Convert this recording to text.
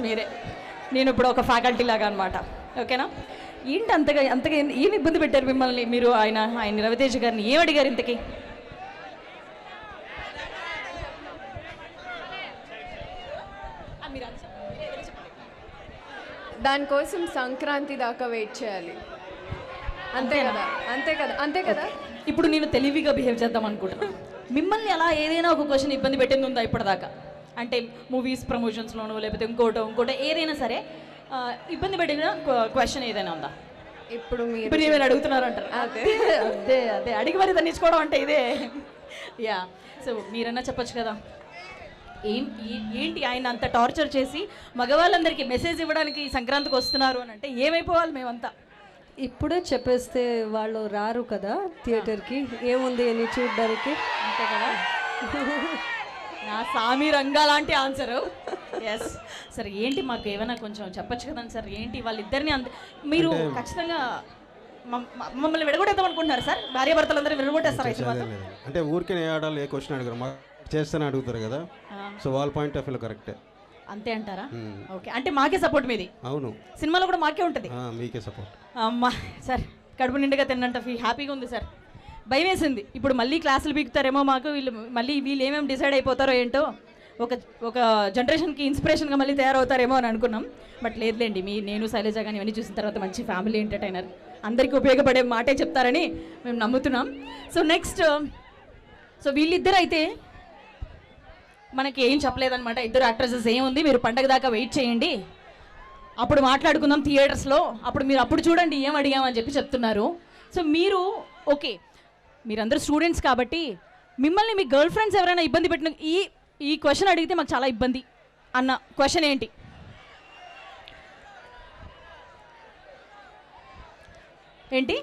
మీరే నేను ఇప్పుడు ఒక ఫ్యాకల్టీ లాగా అనమాట. ఓకేనా? ఏంటి అంతగా అంతగా ఏమి ఇబ్బంది పెట్టారు మిమ్మల్ని? మీరు ఆయన రవితేజ గారిని ఏం అడిగారు ఇంతకీ? దానికోసం సంక్రాంతి దాకా వెయిట్ చేయాలి. అంతే కదా, అంతే కదా, అంతే కదా. ఇప్పుడు నేను తెలివిగా బిహేవ్ చేద్దాం అనుకుంటున్నాను. మిమ్మల్ని అలా ఏదైనా ఒక క్వశ్చన్ ఇబ్బంది పెట్టింది ఉందా ఇప్పటిదాకా? అంటే మూవీస్ ప్రమోషన్స్లోనో లేకపోతే ఇంకోటో ఏదైనా సరే ఇబ్బంది పెట్టిన క్వశ్చన్ ఏదైనా ఉందా? ఇప్పుడు మీరు అడుగుతున్నారంటారు. అదే అదే అదే అడిగి మరి తన్నించుకోవడం అంటే ఇదే. యా, సో మీరన్నా చెప్పొచ్చు కదా, ఏంటి ఆయన అంత టార్చర్ చేసి మగవాళ్ళందరికీ మెసేజ్ ఇవ్వడానికి సంక్రాంతికి వస్తున్నారు అని అంటే ఏమైపోవాలి మేమంతా? ఇప్పుడే చెప్పేస్తే వాళ్ళు రారు కదా థియేటర్కి, ఏముంది అని చూడడానికి. అంతే కదా. నా సామి రంగా లాంటి ఆన్సరు. ఎస్ సార్, ఏంటి మాకు ఏమైనా కొంచెం చెప్పచ్చు కదండి సార్, ఏంటి వాళ్ళిద్దరిని మీరు ఖచ్చితంగా మమ్మల్ని విడగొట్టేద్దాం అనుకుంటున్నారు సార్? భార్యాభర్తలందరూ విడగొట్టేస్తారు అయితే? అంటే ఊరికే ఏ ఆడాలి, ఏ క్వశ్చన్ అడగరు, చేస్తేనే అడుగుతారు కదా. సో వాళ్ళ పాయింట్ ఆఫ్ వ్యూ కరెక్టే. అంతే అంటారా? ఓకే, అంటే మాకే సపోర్ట్ మీది. అవును, సినిమాలో కూడా మాకే ఉంటుంది. మీకే సపోర్ట్. అమ్మా సార్, కడుపు నిండుగా తిన్నంట హ్యాపీగా ఉంది సార్. భయం వేసింది, ఇప్పుడు మళ్ళీ క్లాసులు బీగుతారేమో మాకు, వీళ్ళు ఏమేమి డిసైడ్ అయిపోతారో ఏంటో, ఒక జనరేషన్కి ఇన్స్పిరేషన్గా మళ్ళీ తయారవుతారేమో అని అనుకున్నాం. బట్ లేదులేండి, నేను శైలజ కానీ ఇవన్నీ చూసిన తర్వాత మంచి ఫ్యామిలీ ఎంటర్టైనర్, అందరికీ ఉపయోగపడే మాటే చెప్తారని మేము నమ్ముతున్నాం. సో నెక్స్ట్, సో వీళ్ళిద్దరు అయితే మనకి ఏం చెప్పలేదన్నమాట. ఇద్దరు యాక్ట్రెసెస్ ఏముంది, మీరు పండగ దాకా వెయిట్ చేయండి, అప్పుడు మాట్లాడుకుందాం థియేటర్స్లో, అప్పుడు చూడండి ఏం అడిగామని చెప్తున్నారు. సో మీరు ఓకే, మీరందరూ స్టూడెంట్స్ కాబట్టి మిమ్మల్ని మీ గర్ల్ ఫ్రెండ్స్ ఎవరైనా ఇబ్బంది పెట్టిన ఈ క్వశ్చన్ అడిగితే మాకు చాలా ఇబ్బంది అన్న క్వశ్చన్ ఏంటి? ఏంటి?